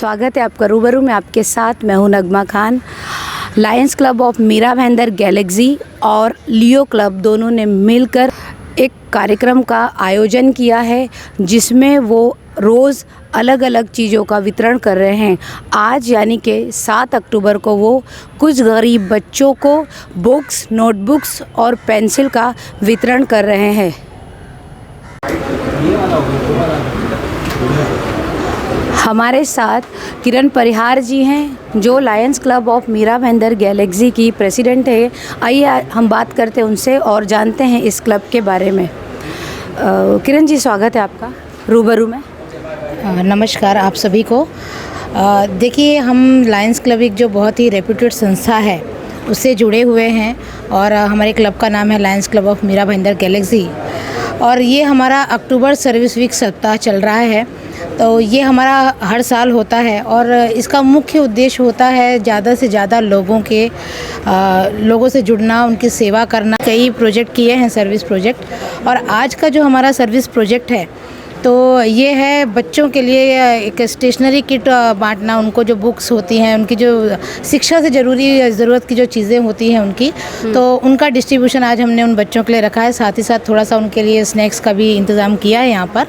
स्वागत है आपका रूबरू में। आपके साथ मैं हूं Nagma Khan. Lions Club of Mira Bhayandar Galaxy और लियो क्लब दोनों ने मिलकर एक कार्यक्रम का आयोजन किया है, जिसमें वो रोज़ अलग अलग चीज़ों का वितरण कर रहे हैं। आज यानी कि 7 अक्टूबर को वो कुछ गरीब बच्चों को बुक्स, नोटबुक्स और पेंसिल का वितरण कर रहे हैं। हमारे साथ किरण परिहार जी हैं, जो Lions Club of Mira Bhayandar Galaxy की प्रेसिडेंट है। आइए हम बात करते हैं उनसे और जानते हैं इस क्लब के बारे में। किरण जी, स्वागत है आपका रूबरू में। नमस्कार आप सभी को। देखिए, हम लायंस क्लब एक जो बहुत ही रेप्यूटेड संस्था है उससे जुड़े हुए हैं और हमारे क्लब का नाम है Lions Club of Mira Bhayandar Galaxy. और ये हमारा अक्टूबर सर्विस वीक सप्ताह चल रहा है, तो ये हमारा हर साल होता है और इसका मुख्य उद्देश्य होता है ज़्यादा से ज़्यादा लोगों से जुड़ना, उनकी सेवा करना। कई प्रोजेक्ट किए हैं, सर्विस प्रोजेक्ट, और आज का जो हमारा सर्विस प्रोजेक्ट है तो ये है बच्चों के लिए एक स्टेशनरी किट बांटना। उनको जो बुक्स होती हैं, उनकी जो शिक्षा से ज़रूरत की जो चीज़ें होती हैं उनकी, तो उनका डिस्ट्रीब्यूशन आज हमने उन बच्चों के लिए रखा है। साथ ही साथ थोड़ा सा उनके लिए स्नैक्स का भी इंतज़ाम किया है यहाँ पर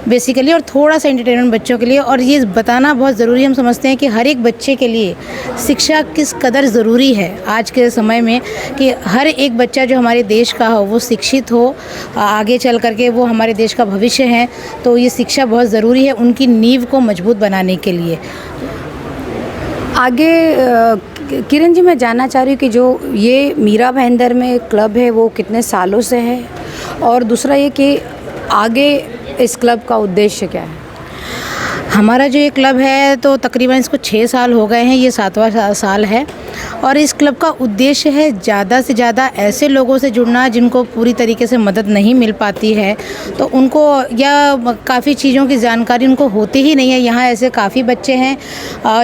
बेसिकली, और थोड़ा सा एंटरटेनमेंट बच्चों के लिए। और ये बताना बहुत ज़रूरी, हम समझते हैं कि हर एक बच्चे के लिए शिक्षा किस कदर ज़रूरी है आज के समय में, कि हर एक बच्चा जो हमारे देश का हो वो शिक्षित हो, आगे चल करके वो हमारे देश का भविष्य है। तो ये शिक्षा बहुत ज़रूरी है उनकी नींव को मजबूत बनाने के लिए। आगे किरण जी, मैं जानना चाह रही हूँ कि जो ये मीरा भाईंदर में क्लब है वो कितने सालों से है, और दूसरा ये कि आगे इस क्लब का उद्देश्य क्या है। हमारा जो ये क्लब है तो तकरीबन इसको 6 साल हो गए हैं, ये 7वां साल है। और इस क्लब का उद्देश्य है ज़्यादा से ज़्यादा ऐसे लोगों से जुड़ना जिनको पूरी तरीके से मदद नहीं मिल पाती है, तो उनको, या काफ़ी चीज़ों की जानकारी उनको होती ही नहीं है। यहाँ ऐसे काफ़ी बच्चे हैं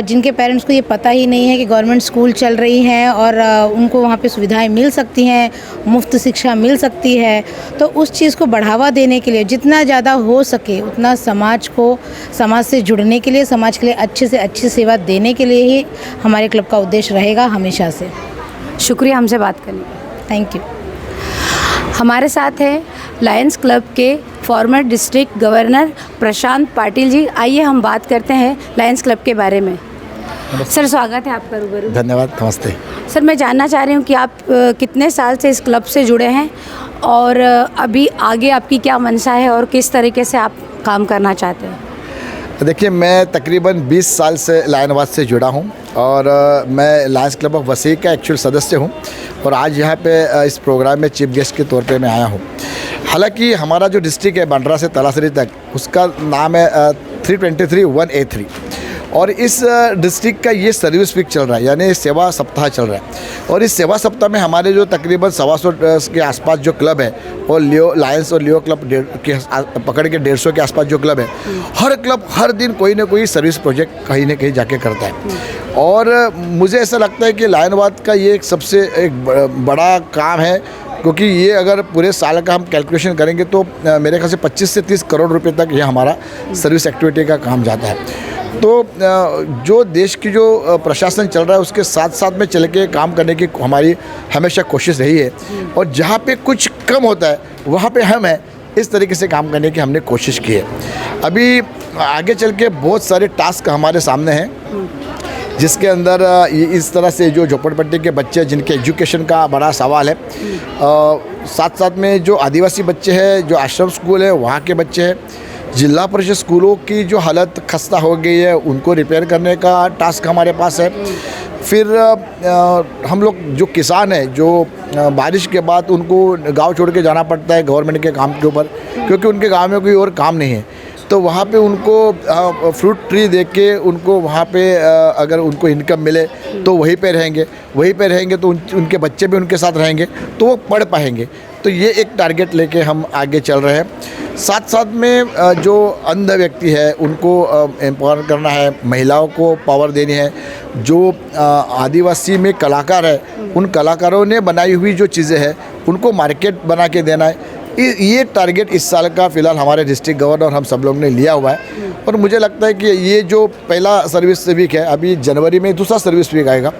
जिनके पेरेंट्स को ये पता ही नहीं है कि गवर्नमेंट स्कूल चल रही हैं और उनको वहाँ पे सुविधाएं मिल सकती हैं, मुफ्त शिक्षा मिल सकती है। तो उस चीज़ को बढ़ावा देने के लिए जितना ज़्यादा हो सके उतना समाज से जुड़ने के लिए, समाज के लिए अच्छे से अच्छी सेवा देने के लिए ही हमारे क्लब का उद्देश्य रहेगा हमेशा से। शुक्रिया हमसे बात करने का। Thank you. हमारे साथ है लायंस क्लब के फॉर्मर डिस्ट्रिक्ट गवर्नर प्रशांत पाटिल जी। आइए हम बात करते हैं लायंस क्लब के बारे में। सर, स्वागत है आपका रूबरू। धन्यवाद, नमस्ते। सर, मैं जानना चाह रही हूँ कि आप कितने साल से इस क्लब से जुड़े हैं और अभी आगे आपकी क्या मंशा है और किस तरीके से आप काम करना चाहते हैं। देखिए, मैं तकरीबन 20 साल से लायनवाद से जुड़ा हूं और मैं लायंस क्लब ऑफ वसी का एक्चुअल सदस्य हूं, और आज यहां पे इस प्रोग्राम में चीफ गेस्ट के तौर पे मैं आया हूं। हालांकि हमारा जो डिस्ट्रिक्ट है बांद्रा से तलासरी तक, उसका नाम है 323-1A3, और इस डिस्ट्रिक्ट का ये सर्विस वीक चल रहा है, यानी सेवा सप्ताह चल रहा है। और इस सेवा सप्ताह में हमारे जो तकरीबन 125 के आसपास जो क्लब है, और लायंस और लियो क्लब पकड़ के 150 के आसपास जो क्लब है, हर क्लब हर दिन कोई ना कोई सर्विस प्रोजेक्ट कहीं ना कहीं जाके करता है। और मुझे ऐसा लगता है कि लायनवाद का ये सबसे बड़ा काम है, क्योंकि ये अगर पूरे साल का हम कैलकुलेशन करेंगे तो मेरे ख्याल से 25 से 30 करोड़ रुपए तक ये हमारा सर्विस एक्टिविटी का काम जाता है। तो जो देश की जो प्रशासन चल रहा है उसके साथ साथ में चल के काम करने की हमारी हमेशा कोशिश रही है, और जहाँ पे कुछ कम होता है वहाँ पे हम हैं, इस तरीके से काम करने की हमने कोशिश की है। अभी आगे चल के बहुत सारे टास्क हमारे सामने हैं, जिसके अंदर इस तरह से जो झोपड़पट्टी के बच्चे जिनके एजुकेशन का बड़ा सवाल है, साथ साथ में जो आदिवासी बच्चे हैं, जो आश्रम स्कूल है वहाँ के बच्चे हैं, जिला परिषद स्कूलों की जो हालत खस्ता हो गई है उनको रिपेयर करने का टास्क हमारे पास है। फिर हम लोग जो किसान हैं, जो बारिश के बाद उनको गांव छोड़ के जाना पड़ता है गवर्नमेंट के काम के ऊपर, क्योंकि उनके गांव में कोई और काम नहीं है, तो वहाँ पे उनको फ्रूट ट्री देख के उनको वहाँ पे अगर उनको इनकम मिले तो वहीं पे रहेंगे तो उनके बच्चे भी उनके साथ रहेंगे तो वो पढ़ पाएंगे। तो ये एक टारगेट लेके हम आगे चल रहे हैं। साथ साथ में जो अंध व्यक्ति है उनको एम्पावर करना है, महिलाओं को पावर देनी है। जो आदिवासी में कलाकार है, उन कलाकारों ने बनाई हुई जो चीज़ें हैं उनको मार्केट बना के देना है। ये टारगेट इस साल का फ़िलहाल हमारे डिस्ट्रिक्ट गवर्नर हम सब लोग ने लिया हुआ है। और मुझे लगता है कि ये जो पहला सर्विस वीक है, अभी जनवरी में दूसरा सर्विस वीक आएगा,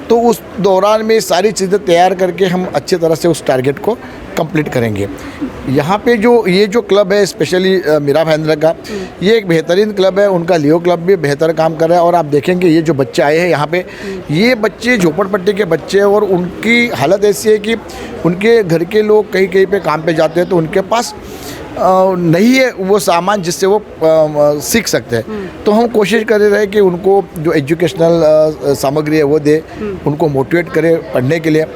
तो उस दौरान में सारी चीज़ें तैयार करके हम अच्छी तरह से उस टारगेट को कंप्लीट करेंगे। यहाँ पे ये जो क्लब है स्पेशली मीरा भाईंदर का, ये एक बेहतरीन क्लब है। उनका लियो क्लब भी बेहतर काम कर रहा है। और आप देखेंगे ये जो बच्चे आए हैं यहाँ पे, ये बच्चे झोपड़पट्टी के बच्चे हैं और उनकी हालत ऐसी है कि उनके घर के लोग कहीं कहीं पे काम पे जाते हैं, तो उनके पास नहीं है वो सामान जिससे वो सीख सकते हैं। तो हम कोशिश कर रहे हैं कि उनको जो एजुकेशनल सामग्री है वो दे, उनको मोटिवेट करें पढ़ने के लिए,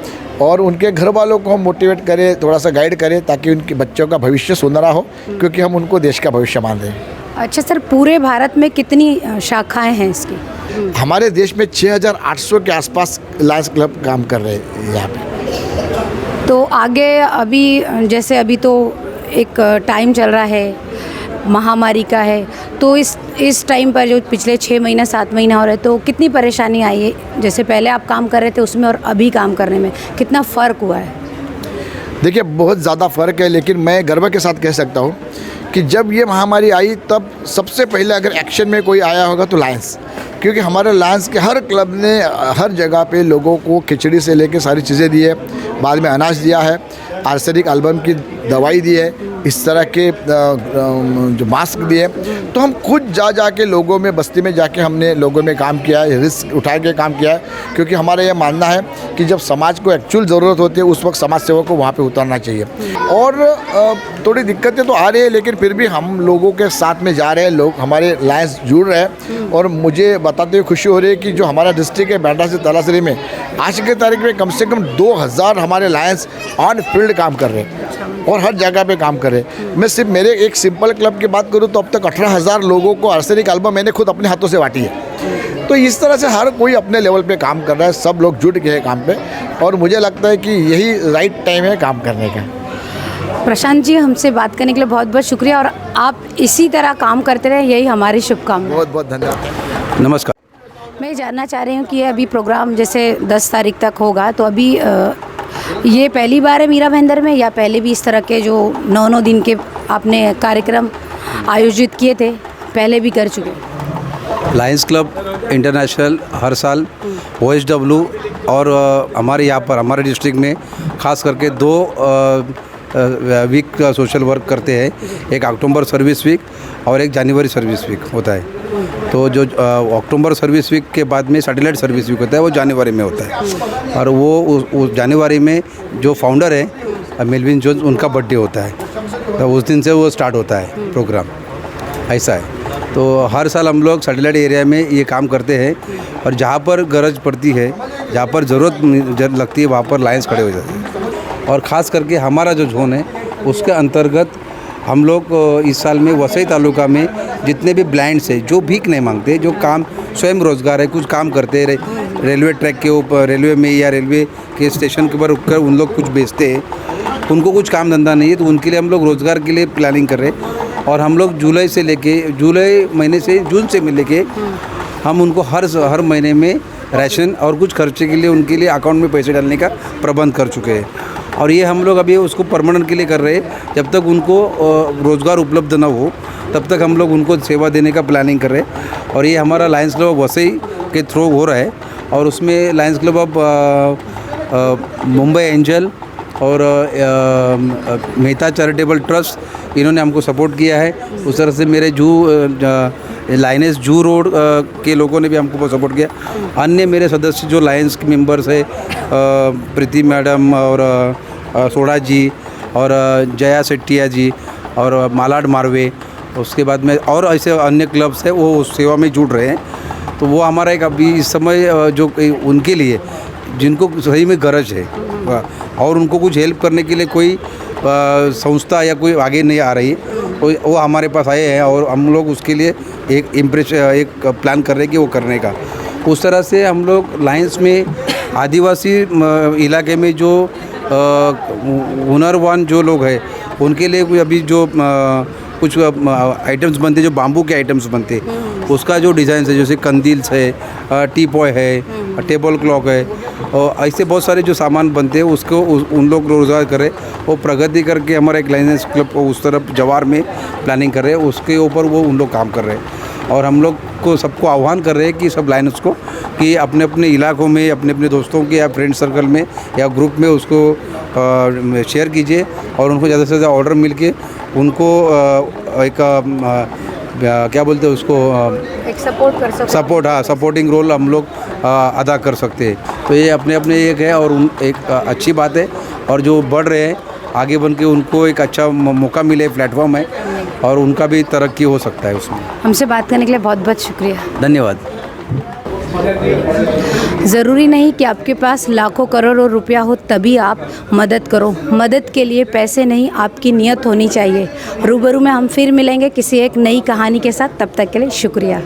और उनके घर वालों को हम मोटिवेट करें, थोड़ा सा गाइड करें, ताकि उनके बच्चों का भविष्य सुनहरा हो, क्योंकि हम उनको देश का भविष्य मान रहे हैं। अच्छा सर, पूरे भारत में कितनी शाखाएं हैं इसकी? हमारे देश में 6800 के आसपास लायंस क्लब काम कर रहे हैं यहाँ पे। तो आगे अभी जैसे अभी तो एक टाइम चल रहा है, महामारी का है, तो इस टाइम पर जो पिछले 6 महीना 7 महीना हो रहे, तो कितनी परेशानी आई है? जैसे पहले आप काम कर रहे थे उसमें और अभी काम करने में कितना फ़र्क हुआ है? देखिए, बहुत ज़्यादा फ़र्क है, लेकिन मैं गर्व के साथ कह सकता हूँ कि जब ये महामारी आई तब सबसे पहले अगर एक्शन में कोई आया होगा तो लायंस, क्योंकि हमारे लायंस के हर क्लब ने हर जगह पे लोगों को खिचड़ी से लेके सारी चीज़ें दी है, बाद में अनाज दिया है, आर्सेनिक एल्बम की दवाई दी है, इस तरह के जो मास्क दिए। तो हम खुद जा के लोगों में, बस्ती में जाके हमने लोगों में काम किया है, रिस्क उठा के काम किया है, क्योंकि हमारा ये मानना है कि जब समाज को एक्चुअल ज़रूरत होती है उस वक्त समाज सेवक को वहाँ पे उतरना चाहिए। और थोड़ी दिक्कतें तो आ रही है, लेकिन फिर भी हम लोगों के साथ में जा रहे हैं, लोग हमारे लायंस जुड़ रहे हैं। और मुझे बताते हुए खुशी हो रही है कि जो हमारा डिस्ट्रिक्ट है बैंड्रा से तलासरी में, आज के तारीख में कम से कम 2000 हमारे लायंस ऑन फील्ड काम कर रहे हैं और हर जगह पे काम कर रहे हैं। मैं सिर्फ मेरे एक सिंपल क्लब की बात करूं तो अब तक 18,000 लोगों को आर्सेनिक एल्बम मैंने खुद अपने हाथों से बांटी है। तो इस तरह से हर कोई अपने लेवल पे काम कर रहा है, सब लोग जुट गए हैं काम पे, और मुझे लगता है कि यही राइट टाइम है काम करने का। प्रशांत जी, हमसे बात करने के लिए बहुत बहुत शुक्रिया, और आप इसी तरह काम करते रहे, यही हमारी शुभकामनाएं। बहुत बहुत धन्यवाद। नमस्कार। मैं जानना चाह रही हूँ कि अभी प्रोग्राम जैसे 10 तारीख तक होगा, तो अभी ये पहली बार है मीरा भाईंदर में, या पहले भी इस तरह के जो 9 दिन के आपने कार्यक्रम आयोजित किए थे, पहले भी कर चुके? लायंस क्लब इंटरनेशनल हर साल OSW और हमारे यहाँ पर हमारे डिस्ट्रिक्ट में ख़ास करके 2 वीक का सोशल वर्क करते हैं। एक अक्टूबर सर्विस वीक और एक जनवरी सर्विस वीक होता है। तो जो अक्टूबर सर्विस वीक के बाद में सैटेलाइट सर्विस वीक होता है, वो जनवरी में होता है। और वो उस जनवरी में जो फाउंडर है मेलविन जोन्स, उनका बर्थडे होता है, तो उस दिन से वो स्टार्ट होता है प्रोग्राम, ऐसा है। तो हर साल हम लोग सैटेलाइट एरिया में ये काम करते हैं, और जहाँ पर गरज पड़ती है, जहाँ पर ज़रूरत लगती है, वहाँ पर लायंस खड़े हो जाते हैं। और ख़ास करके हमारा जो जोन है उसके अंतर्गत हम लोग इस साल में वसई तालुका में जितने भी ब्लाइंड्स हैं, जो भीख नहीं मांगते, जो काम स्वयं रोज़गार है, कुछ काम करते हैं, रेलवे ट्रैक के ऊपर, रेलवे में या रेलवे के स्टेशन के ऊपर रुककर उन लोग कुछ बेचते हैं, उनको कुछ काम धंधा नहीं है, तो उनके लिए हम लोग रोज़गार के लिए प्लानिंग कर रहे हैं। और हम लोग जुलाई महीने से जून से लेके हम उनको हर महीने में राशन और कुछ खर्चे के लिए उनके लिए अकाउंट में पैसे डालने का प्रबंध कर चुके हैं। और ये हम लोग अभी उसको परमानेंट के लिए कर रहे हैं। जब तक उनको रोज़गार उपलब्ध ना हो तब तक हम लोग उनको सेवा देने का प्लानिंग कर रहे हैं। और ये हमारा लायंस क्लब ऑफ वसई के थ्रू हो रहा है, और उसमें Lions Club of Mumbai angel और मेहता चैरिटेबल ट्रस्ट, इन्होंने हमको सपोर्ट किया है। उस तरह से मेरे लायंस जू रोड के लोगों ने भी हमको बहुत सपोर्ट किया। अन्य मेरे सदस्य जो लायंस के मेंबर्स है, प्रीति मैडम और सोडा जी और जया सेट्टिया जी और मालाड मारवे, उसके बाद में और ऐसे अन्य क्लब्स हैं, वो उस सेवा में जुड़ रहे हैं। तो वो हमारा एक अभी इस समय जो उनके लिए जिनको सही में गरज है और उनको कुछ हेल्प करने के लिए कोई संस्था या कोई आगे नहीं आ रही है, वो हमारे पास आए हैं और हम लोग उसके लिए एक प्लान कर रहे हैं कि वो करने का। उस तरह से हम लोग लायंस में आदिवासी इलाके में जो हुनरवान जो लोग हैं उनके लिए अभी जो कुछ आइटम्स बनते, जो बाम्बू के आइटम्स बनते, उसका जो डिज़ाइन है, जैसे कंदील्स है, टी पॉय है, टेबल क्लॉक है, और ऐसे बहुत सारे जो सामान बनते हैं उसको उन लोग रोज़गार करें। वो प्रगति करके हमारा एक लायंस क्लब उस तरफ जवार में प्लानिंग कर रहे हैं, उसके ऊपर वो उन लोग काम कर रहे हैं। और हम लोग को सबको आह्वान कर रहे हैं कि सब लायंस को कि अपने अपने इलाकों में, अपने अपने दोस्तों के या फ्रेंड सर्कल में या ग्रुप में उसको शेयर कीजिए और उनको ज़्यादा से ज़्यादा ऑर्डर मिल के उनको एक क्या बोलते हैं उसको, एक सपोर्ट कर सको। सपोर्ट, हाँ, सपोर्टिंग रोल हम लोग अदा कर सकते हैं। तो ये अपने अपने एक है और एक अच्छी बात है। और जो बढ़ रहे हैं आगे बन के उनको एक अच्छा मौका मिले, प्लेटफॉर्म है और उनका भी तरक्की हो सकता है उसमें। हमसे बात करने के लिए बहुत बहुत शुक्रिया। धन्यवाद। ज़रूरी नहीं कि आपके पास लाखों करोड़ों रुपया हो तभी आप मदद करो। मदद के लिए पैसे नहीं, आपकी नीयत होनी चाहिए। रूबरू में हम फिर मिलेंगे किसी एक नई कहानी के साथ। तब तक के लिए शुक्रिया।